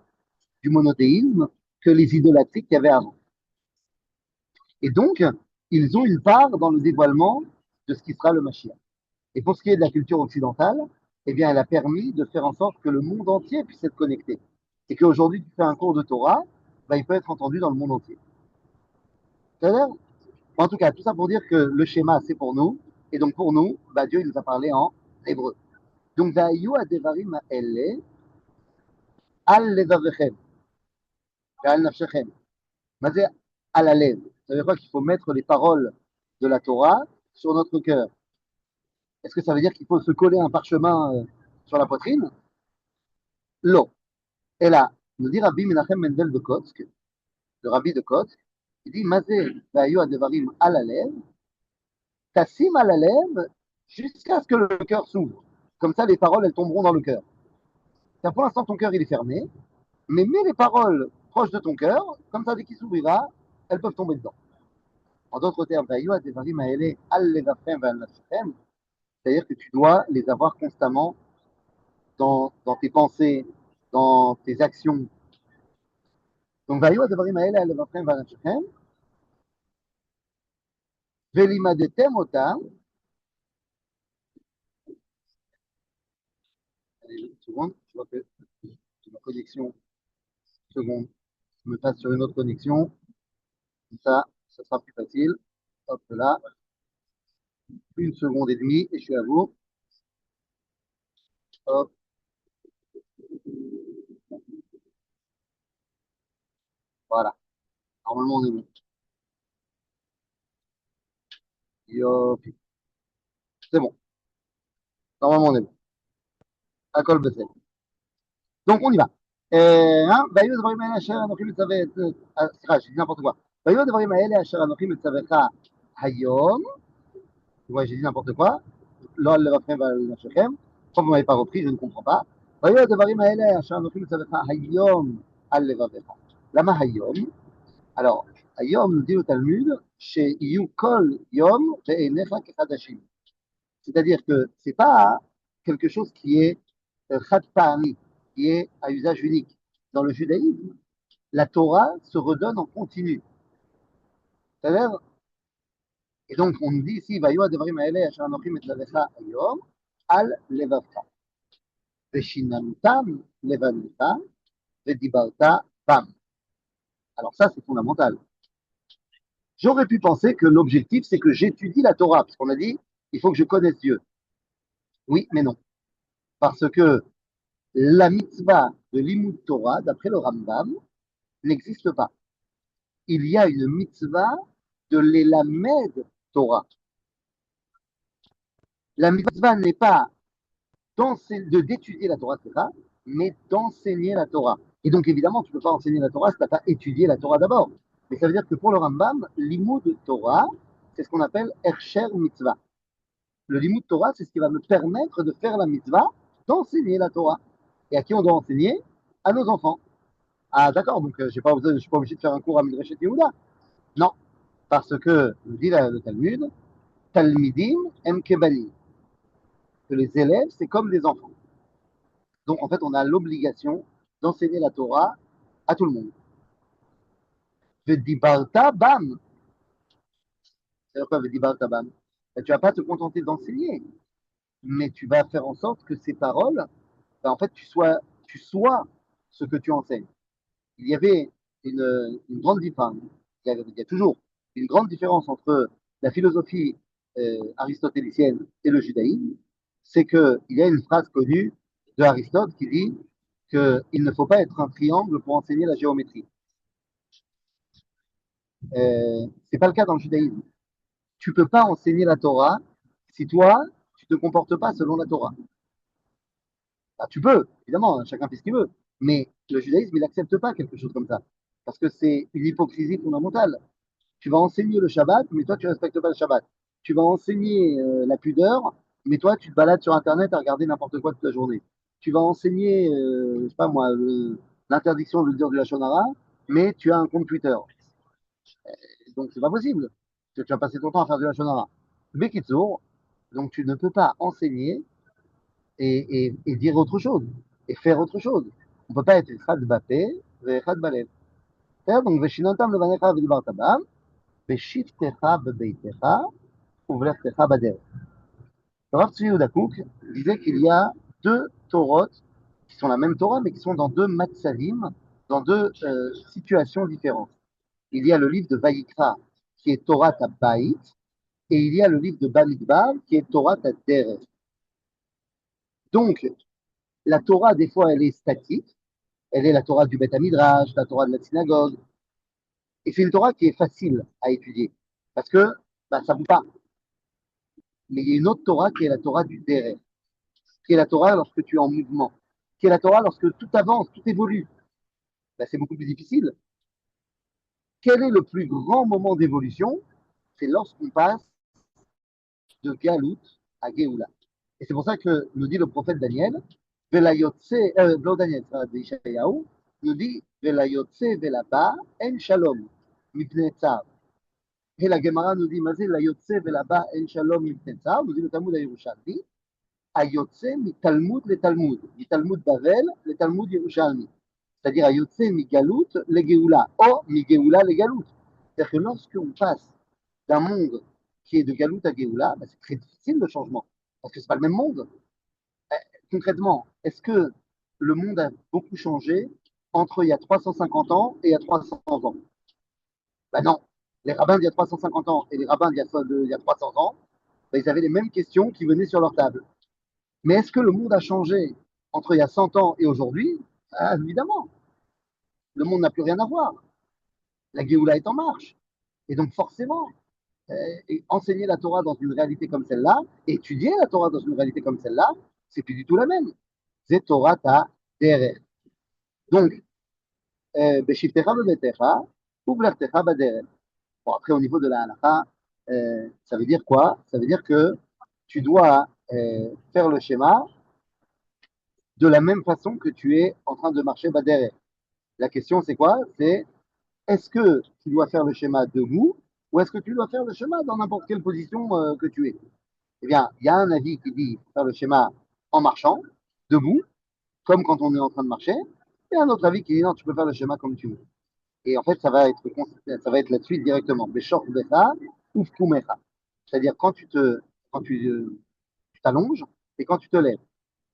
S2: du monothéisme que les idolâtries qu'il y avait avant. Et donc, ils ont une part dans le dévoilement de ce qui sera le Mashiach. Et pour ce qui est de la culture occidentale, eh bien, elle a permis de faire en sorte que le monde entier puisse être connecté. Et qu'aujourd'hui, tu fais un cours de Torah, bah, il peut être entendu dans le monde entier. C'est-à-dire, en tout cas, tout ça pour dire que le schéma, c'est pour nous. Et donc, pour nous, bah, Dieu il nous a parlé en hébreu. Donc, Vayu adevarim ha'ele al levavechem, al nafshechem. Mais à la lèvre. Ça veut dire quoi? Qu'il faut mettre les paroles de la Torah sur notre cœur. Est-ce que ça veut dire qu'il faut se coller un parchemin sur la poitrine? Non. Et là, nous dit Rabbi Menachem Mendel de Kotsk, le rabbi de Kotsk, il dit Mazé Vayu adevarim à la lèvre, tassim à la lèvre, jusqu'à ce que le cœur s'ouvre. Comme ça, les paroles, elles tomberont dans le cœur. Car pour l'instant, ton cœur, il est fermé, mais mets les paroles proches de ton cœur, comme ça, dès qu'il s'ouvrira, elles peuvent tomber dedans. En d'autres termes, c'est-à-dire que tu dois les avoir constamment dans tes pensées, dans tes actions. Donc, velimadetem otam. Allez, une seconde, je vois que ma connexion, une seconde, je me passe sur une autre connexion. Comme ça sera plus facile. Hop là, une seconde et demie et je suis à vous. Hop, voilà. Normalement, on est bon. Yopi. C'est bon. Normalement, on est bon. À col donc, on y va. והיו הדברים האלה אשר אנוכי מצווה, סליחה, j'ai dit n'importe quoi. והיו הדברים האלה אשר אנוכי מצווך היום, ouais, j'ai dit n'importe quoi, לא על לבבכם ועל נפשכם, pourquoi vous m'avez pas repris, je ne comprends pas. והיו הדברים האלה אשר אנוכי מצווך היום על לבבך. למה היום? Alors, היום, nous dit le Talmud, שיהיו כל יום בעיניך כחדשים. C'est-à-dire que c'est pas quelque chose qui est chad pa'ami, qui est à usage unique. Dans le judaïsme, la Torah se redonne en continu. C'est-à-dire, et donc on nous dit ici, Vayoa devrim ha'eleh asher anochim et lavecha hayom, al levavcha. Veshinantam levanecha, vedibarta bam. Alors ça, c'est fondamental. J'aurais pu penser que l'objectif, c'est que j'étudie la Torah, parce qu'on a dit, il faut que je connaisse Dieu. Oui, mais non. Parce que la mitzvah de l'imout Torah, d'après le Rambam, n'existe pas. Il y a une mitzvah de l'elamed Torah. La mitzvah n'est pas d'étudier la Torah, c'est ça, mais d'enseigner la Torah. Et donc, évidemment, tu ne peux pas enseigner la Torah si tu n'as pas étudié la Torah d'abord. Mais ça veut dire que pour le Rambam, l'imout Torah, c'est ce qu'on appelle Ersher Mitzvah. Le limud Torah, c'est ce qui va me permettre de faire la mitzvah, d'enseigner la Torah. Et à qui on doit enseigner? À nos enfants. Ah, d'accord, donc je ne suis pas obligé de faire un cours à Midrashet Yehuda. Non, parce que, nous dit le Talmud, Talmidim em kebanim, que les élèves, c'est comme des enfants. Donc, en fait, on a l'obligation d'enseigner la Torah à tout le monde. Vedibarta bam. C'est-à-dire quoi, Vedibarta bam? Ben, tu ne vas pas te contenter d'enseigner, mais tu vas faire en sorte que ces paroles, ben, en fait, tu sois ce que tu enseignes. Il y avait une grande différence, il y a toujours une grande différence entre la philosophie aristotélicienne et le judaïsme, c'est qu'il y a une phrase connue de Aristote qui dit qu'il ne faut pas être un triangle pour enseigner la géométrie. C'est pas le cas dans le judaïsme. Tu peux pas enseigner la Torah si toi, tu te comportes pas selon la Torah. Bah, tu peux, évidemment, chacun fait ce qu'il veut. Mais le judaïsme, il n'accepte pas quelque chose comme ça. Parce que c'est une hypocrisie fondamentale. Tu vas enseigner le Shabbat, mais toi, tu ne respectes pas le Shabbat. Tu vas enseigner la pudeur, mais toi, tu te balades sur Internet à regarder n'importe quoi toute la journée. Tu vas enseigner, je sais pas moi, l'interdiction de dire du Lachon Hara, mais tu as un compte Twitter. Donc, c'est pas possible. Tu vas passer ton temps à faire du Lachon Hara. Bekitsour, donc tu ne peux pas enseigner et dire autre chose, et faire autre chose. On ne peut pas être Chad Bapé, Chad Balev. Donc, Veshinantam Levanecha Vedibartabam, Veshiftecha Bebeitecha, Uvlechtecha Bader. Le Rav Tzvi Yehuda Kook disait qu'il y a deux Torot qui sont la même Torah, mais qui sont dans deux matzavim, dans deux situations différentes. Il y a le livre de Vayikra, qui est Torah Tabbaït, et il y a le livre de Bamidbar, qui est Torah Tader. Donc, la Torah, des fois, elle est statique. Elle est la Torah du Beth Midrash, la Torah de la synagogue. Et c'est une Torah qui est facile à étudier, parce que bah, ça ne bouge pas. Mais il y a une autre Torah qui est la Torah du Deret, qui est la Torah lorsque tu es en mouvement, qui est la Torah lorsque tout avance, tout évolue. Bah, c'est beaucoup plus difficile. Quel est le plus grand moment d'évolution? C'est lorsqu'on passe de Galout à Géoula. Et c'est pour ça que nous dit le prophète Daniel, Daniel, Ishayahu, nous dit Velayotse velaba en shalom, mipne tsar. Et la Gemara nous dit Mazé la yotse velaba en shalom mipne tsar, nous dit le Talmud à Yerushalmi, ayotse mi Talmud le Talmud, mi Talmud Bavel le Talmud Yerushalmi. C'est-à-dire ayotse mi Galout le Géoula, o mi Géoula le Galout. C'est-à-dire que lorsqu'on passe d'un monde qui est de Galout à Géoula, ben c'est très difficile le changement, parce que c'est pas le même monde. Concrètement, est-ce que le monde a beaucoup changé entre il y a 350 ans et il y a 300 ans? Ben non. Les rabbins d'il y a 350 ans et les rabbins d'il y a 300 ans, ben ils avaient les mêmes questions qui venaient sur leur table. Mais est-ce que le monde a changé entre il y a 100 ans et aujourd'hui? Ah, évidemment. Le monde n'a plus rien à voir. La Géoula est en marche. Et donc forcément, enseigner la Torah dans une réalité comme celle-là, étudier la Torah dans une réalité comme celle-là, c'est plus du tout la même. C'est Torah ta derech. Donc, Beshiftecha bebetecha, Uvlechtecha baderech. Bon, après, au niveau de la halakha, ça veut dire quoi? Ça veut dire que tu dois faire le schéma de la même façon que tu es en train de marcher baderech. La question, c'est quoi? C'est est-ce que tu dois faire le schéma debout ou est-ce que tu dois faire le schéma dans n'importe quelle position que tu es? Eh bien, il y a un avis qui dit faire le schéma en marchant, debout, comme quand on est en train de marcher, et un autre avis qui dit non, tu peux faire le schéma comme tu veux. Et en fait, ça va être la suite directement. Beshor becha ou fkumecha. C'est-à-dire tu t'allonges et quand tu te lèves.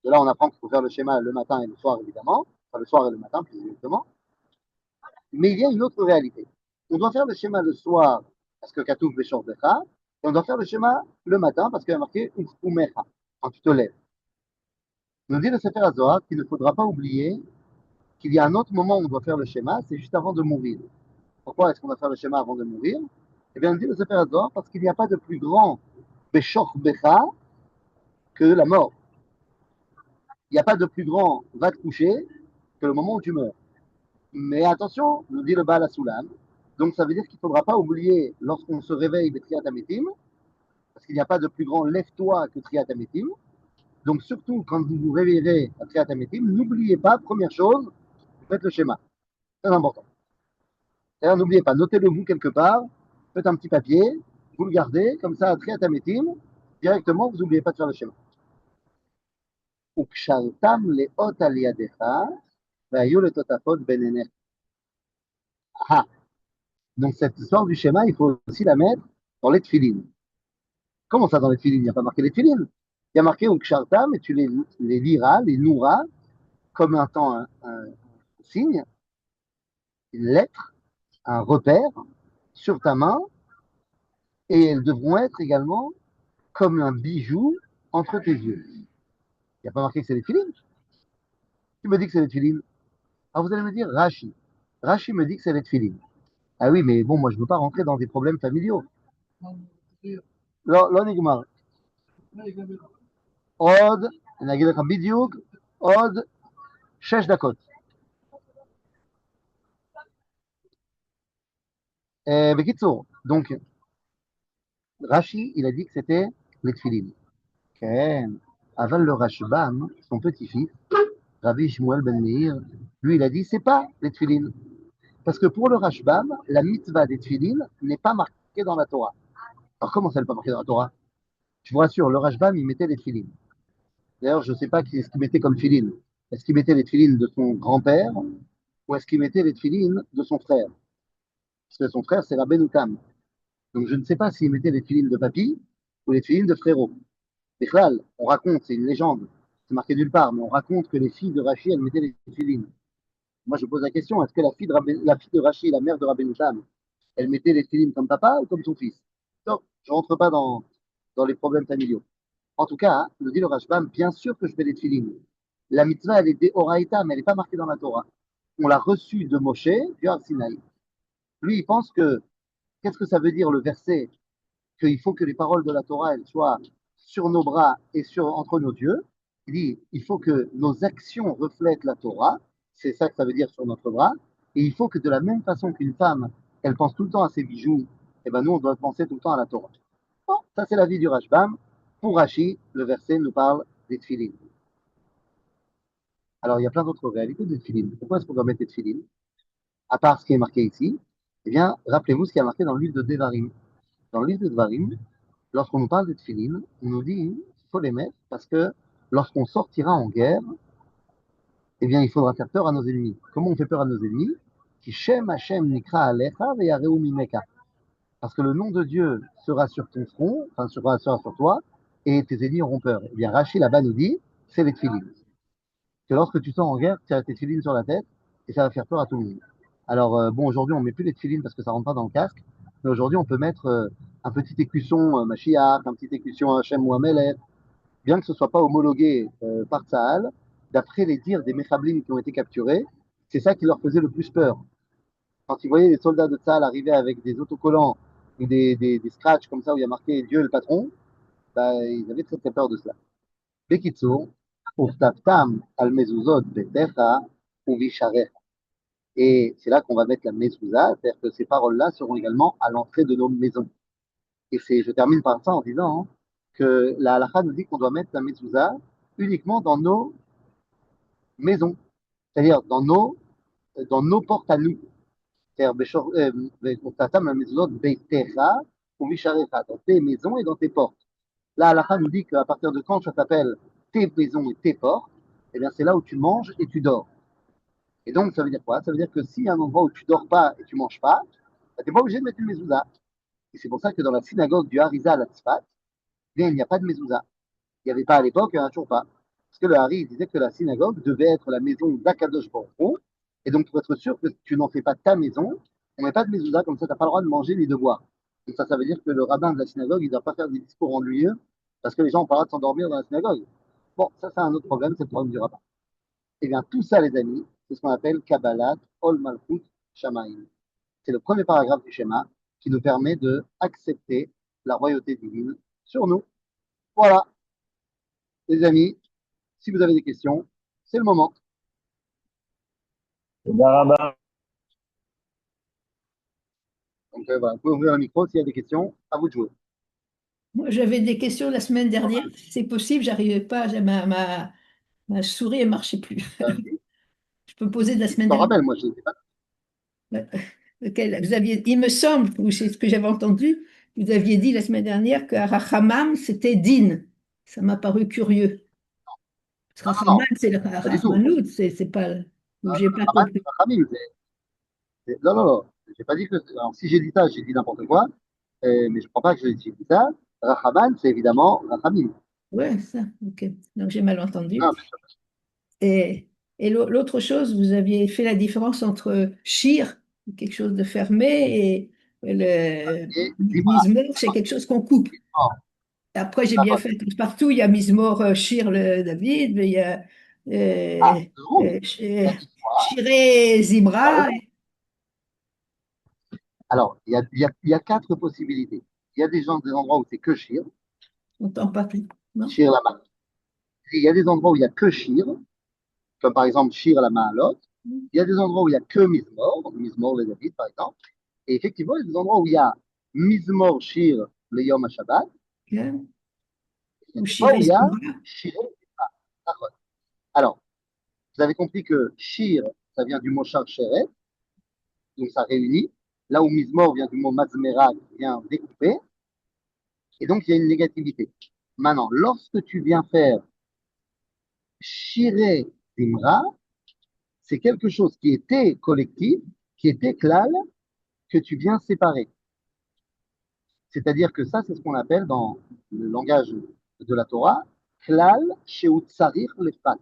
S2: Et là, on apprend qu'il faut faire le schéma le matin et le soir, évidemment. Enfin, le soir et le matin, plus exactement. Mais il y a une autre réalité. On doit faire le schéma le soir parce que Katouf Beshor becha, et on doit faire le schéma le matin parce qu'il y a marqué fkumecha, quand tu te lèves. Nous dit le Sefer HaZohar qu'il ne faudra pas oublier qu'il y a un autre moment où on doit faire le schéma, c'est juste avant de mourir. Pourquoi est-ce qu'on doit faire le schéma avant de mourir? Eh bien, on dit le Sefer HaZohar parce qu'il n'y a pas de plus grand Beshor Becha que la mort. Il n'y a pas de plus grand va te coucher que le moment où tu meurs. Mais attention, nous dit le Baal HaSulam, donc ça veut dire qu'il ne faudra pas oublier lorsqu'on se réveille de Triat Ametim, parce qu'il n'y a pas de plus grand lève-toi que Triat Ametim. Donc surtout quand vous vous réveillerez à Triat Ametim, n'oubliez pas, première chose, vous faites le schéma. Très important. D'ailleurs, n'oubliez pas, notez-le vous quelque part, faites un petit papier, vous le gardez, comme ça, à Triat Ametim, directement, vous n'oubliez pas de faire le schéma. Ukshartam leot al yadecha, והיו לטוטפות בין עיניך. Ah, donc cette histoire du schéma, il faut aussi la mettre dans les tefilines. Comment ça dans les tefilines? Il n'y a pas marqué les tefilines. Il y a marqué Ukshartam et tu les liras, les nouras, comme un temps, un signe, une lettre, un repère sur ta main, et elles devront être également comme un bijou entre tes yeux. Il n'y a pas marqué que c'est les tefilines. Tu me dis que c'est les tefilines. Alors vous allez me dire Rashi. Rashi me dit que c'est les tefilines. Ah oui, mais bon, moi je ne veux pas rentrer dans des problèmes familiaux. לא, לא נגמר. עוד, אני אגיד לך בדיוק, עוד 6 דקות. בקיצור, donc, Rashi, il a dit que c'était les tefilines. כן, אבל le Rashbam, son petit-fils, Rabbi Shmuel ben Meir, lui, il a dit, c'est pas les tefilines. Parce que pour le Rashbam, la mitzvah des tefilines n'est pas marquée dans la Torah. Alors comment ça n'est pas marqué dans la Torah? Je vous rassure, le Rashbam, il mettait les tefilines. D'ailleurs, je ne sais pas qui est-ce qu'il mettait comme tefilines. Est-ce qu'il mettait les tefilines de son grand-père ou est-ce qu'il mettait les tefilines de son frère? Parce que son frère, c'est Rabbeinu Tam. Donc je ne sais pas s'il mettait les tefilines de papy ou les tefilines de frérot. Bechlal, on raconte, c'est une légende, c'est marqué nulle part, mais on raconte que les filles de Rachi, elles mettaient les tefilines. Moi, je pose la question, est-ce que la fille de Rachi, la mère de Rabbeinu Tam, elle mettait les tefilines comme papa ou comme son fils? Non, je ne rentre pas dans les problèmes familiaux. En tout cas, hein, nous dit le Rashbam, bien sûr que je fais les tefilines. La mitzvah, elle est des Horaïta, mais elle n'est pas marquée dans la Torah. On l'a reçue de Moshe, du Har Sinaï. Lui, il pense que, qu'est-ce que ça veut dire le verset? Qu'il faut que les paroles de la Torah, elles soient sur nos bras et entre nos yeux. Il dit, il faut que nos actions reflètent la Torah. C'est ça que ça veut dire sur notre bras. Et il faut que de la même façon qu'une femme, elle pense tout le temps à ses bijoux, eh ben nous, on doit penser tout le temps à la Torah. Bon, ça, c'est la vie du Rashbam. Pour Rashi, le verset nous parle des tefilines. Alors, il y a plein d'autres réalités de tefilines. Pourquoi est-ce qu'on doit mettre des tefilines? À part ce qui est marqué ici, eh bien, rappelez-vous ce qui est marqué dans le livre de Devarim. Dans le livre de Devarim, lorsqu'on nous parle de tefilines, on nous dit qu'il faut les mettre parce que lorsqu'on sortira en guerre, eh bien, il faudra faire peur à nos ennemis. Comment on fait peur à nos ennemis? Kishem Hashem nikra alecha veyareu mimeka. Parce que le nom de Dieu sera sur ton front, enfin sera sur toi, et tes ennemis auront peur. Eh bien, Rachid là-bas nous dit, c'est les tefilines. Que lorsque tu sors en guerre, tu as tes tefilines sur la tête, et ça va faire peur à tout le monde. Alors, bon, aujourd'hui, on ne met plus les tefilines parce que ça ne rentre pas dans le casque, mais aujourd'hui, on peut mettre un petit écusson Mashiach, un petit écusson Hashem ou Amelech, bien que ce ne soit pas homologué par Tsahal, d'après les dires des Mechablim qui ont été capturés, c'est ça qui leur faisait le plus peur. Quand ils voyaient les soldats de Tsahal arriver avec des autocollants ou des scratchs comme ça où il y a marqué Dieu le patron, bah, ils avaient très très peur de cela. Bekitsour, Uftaftam al mezuzot betecha uvisharecha. Et c'est là qu'on va mettre la mezouza, c'est-à-dire que ces paroles-là seront également à l'entrée de nos maisons. Et je termine par ça en disant hein, que la halakha nous dit qu'on doit mettre la mezouza uniquement dans nos maisons, c'est-à-dire dans nos portes à nous. C'est-à-dire, Uftaftam al mezuzot betecha uvisharecha, dans tes maisons et dans tes portes. La halakha nous dit qu'à partir de quand ça s'appelle tes maisons et tes portes, eh bien c'est là où tu manges et tu dors. Et donc ça veut dire quoi? Ça veut dire que s'il y a un endroit où tu dors pas et tu manges pas, bah, tu n'es pas obligé de mettre une mezouza. Et c'est pour ça que dans la synagogue du Harizal à Tzfat, eh bien, il n'y a pas de mezouza. Il n'y avait pas à l'époque, il n'y en a toujours pas. Parce que le Hari il disait que la synagogue devait être la maison d'Akadosh Baruch Hu. Et donc, pour être sûr que tu n'en fais pas ta maison, on ne met pas de mezouza, comme ça, tu n'as pas le droit de manger ni de boire. Et ça veut dire que le rabbin de la synagogue, il ne doit pas faire des discours ennuyeux, parce que les gens ont pas le droit de s'endormir dans la synagogue. Bon, ça, c'est un autre problème, c'est le problème du rabbin. Eh bien, tout ça, les amis, c'est ce qu'on appelle Kabbalat Ol Malchut Shamaim. C'est le premier paragraphe du schéma qui nous permet de accepter la royauté divine sur nous. Voilà, les amis, si vous avez des questions, c'est le moment. Donc voilà, vous pouvez ouvrir le micro s'il y a des questions, à vous de jouer.
S4: Moi, j'avais des questions la semaine dernière. C'est possible, j'arrivais pas, ma souris ne marchait plus. Je peux poser de la
S2: Je
S4: semaine
S2: t'en
S4: dernière.
S2: rappelle, moi, je ne sais pas.
S4: Vous aviez, il me semble, ou c'est ce que j'avais entendu, vous aviez dit la semaine dernière que Rachamam, c'était Din. Ça m'a paru curieux. Parce que
S2: Non, non,
S4: Rachamam, c'est le
S2: pas du tout.
S4: Rachmanout, c'est pas. J'ai pas compris.
S2: Non, non, non. J'ai pas dit que. Alors, si j'ai dit ça, j'ai dit n'importe quoi. Mais je ne crois pas que j'ai dit ça. Rachaman, c'est évidemment Rachamim.
S4: Ouais, ça, ok. Donc j'ai mal entendu.
S2: Non,
S4: Et, et l'autre chose, vous aviez fait la différence entre shir, quelque chose de fermé, et le
S2: et Zimra.
S4: mizmor, c'est quelque chose qu'on coupe. Après, j'ai bien fait partout. Il y a mizmor shir le David, mais il y a
S2: Ah, seconde.
S4: shiré Zimra.
S2: Alors, il y a quatre possibilités. Il y a des endroits où c'est que Shir,
S4: On n'entend pas tout, non?
S2: Shir la main. Il y a des endroits où il y a que Shir, comme par exemple Shir la main à l'autre. Il y a des endroits où il y a que Mizmor, Mizmor le David par exemple. Et effectivement, il y a des endroits où il y a Mizmor Shir le Yom HaShabbat.
S4: Ok.
S2: Il y a
S4: Ou
S2: des fois
S4: shiré
S2: où il y a
S4: Zimra.
S2: Shir. Alors, vous avez compris que Shir, ça vient du mot Shar Sheret, donc ça réunit. Là où Mizmor vient du mot Mazmera, qui vient découper. Et donc, il y a une négativité. Maintenant, lorsque tu viens faire Shiré Zimra, c'est quelque chose qui était collectif, qui était klal, que tu viens séparer. C'est-à-dire que ça, c'est ce qu'on appelle dans le langage de la Torah, klal sheutzarir lefrat.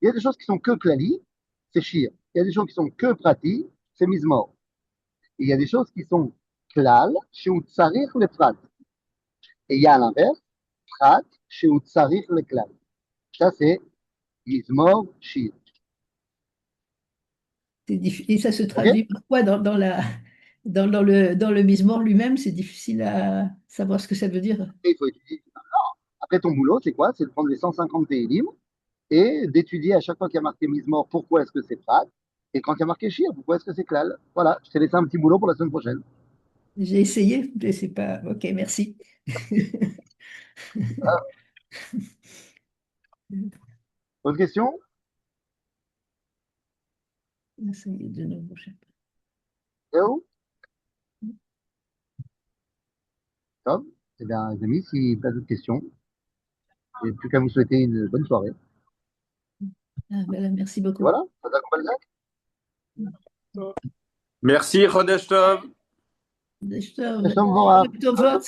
S2: Il y a des choses qui sont que klali, c'est shir. Il y a des choses qui sont que prati, c'est mizmor. Et il y a des choses qui sont klal sheutzarir lefrat. Et il y a à l'inverse, prat sheutzarir le klal. Ça, c'est mizmor shir.
S4: Et ça se
S2: Ok?
S4: traduit par quoi dans le mizmor lui-même? C'est difficile à savoir ce que ça veut dire.
S2: Et il faut étudier. Après, ton boulot, c'est quoi? C'est de prendre les 150 télim et d'étudier à chaque fois qu'il y a marqué Mizmor, pourquoi est-ce que c'est Prat, et quand il y a marqué Shir, pourquoi est-ce que c'est Klal. Voilà, je t'ai laissé un petit boulot pour la semaine prochaine.
S4: J'ai essayé, mais c'est pas. Ok, merci.
S2: Autre question?
S4: Essayer de nouveau, je sais pas.
S2: Théo? Top. Eh bien, les amis, si pas d'autres questions, j'ai plus qu'à vous souhaiter une bonne soirée.
S4: Ah, voilà, merci
S2: Et
S4: beaucoup.
S2: voilà, ça t'accompagne ça?
S5: Merci, Chodesh Tov.
S2: Je t'envoie.
S4: Tovot.